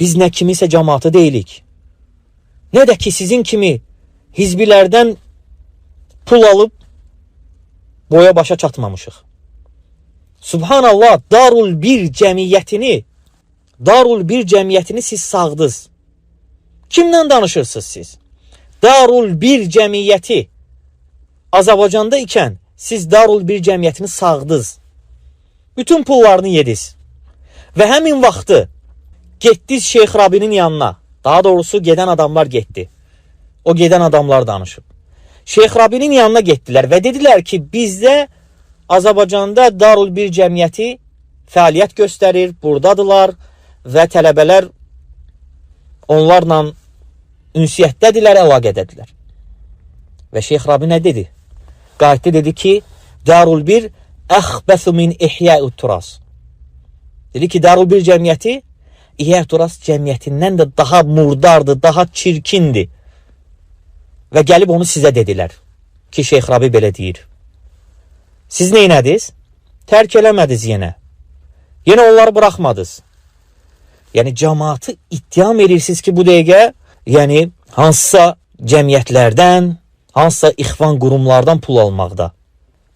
Biz nə kimisə cəmaatı deyilik, nə də ki sizin kimi hizbilərdən pul alıb boya başa çatmamışıq. Subhanallah, Darul Bir cəmiyyətini siz sağdınız. Kimlə danışırsınız siz? Darul Bir cəmiyyəti Azərbaycanda ikən siz Darul Bir cəmiyyətini sağdınız. Bütün pullarını yediniz. Və həmin vaxtı getdiniz Şeyx Rabinin yanına. Daha doğrusu gedən adamlar getdi. O gedən adamlar danışıb. Şeyx Rabinin yanına getdilər və dedilər ki, bizdə Azərbaycanda Darul Bir cəmiyyəti fəaliyyət göstərir, buradadılar və tələbələr onlarla ünsiyyətdədirlər, əlaqədədirlər. Və Şeyx Rabi nə dedi? Qayıtdı dedi ki, Darul Bir əxbəsu min İhyə'u Turas. Dedi ki, Darul Bir cəmiyyəti İhyə'u Turas cəmiyyətindən də daha murdardır, daha çirkindir. Və gəlib onu sizə dedilər ki, Şeyx Rabi belə deyir. Siz neynədiniz? Tərk eləmədiniz yenə. Yenə onları buraxmadınız. Yəni, cəmaatı ittiham edirsiniz ki, bu dəqiqə, yəni, hansısa cəmiyyətlərdən, hansısa ixvan qurumlardan pul almaqda.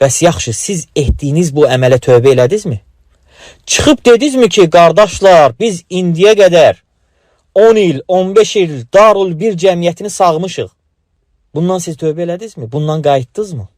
Bəs yaxşı, siz etdiyiniz bu əmələ tövbə elədinizmi? Çıxıb dedinizmi ki, qardaşlar, biz indiyə qədər 10 il, 15 il Darul Bir cəmiyyətini sağmışıq. Bundan siz tövbə elədinizmi? Bundan qayıtdınızmı?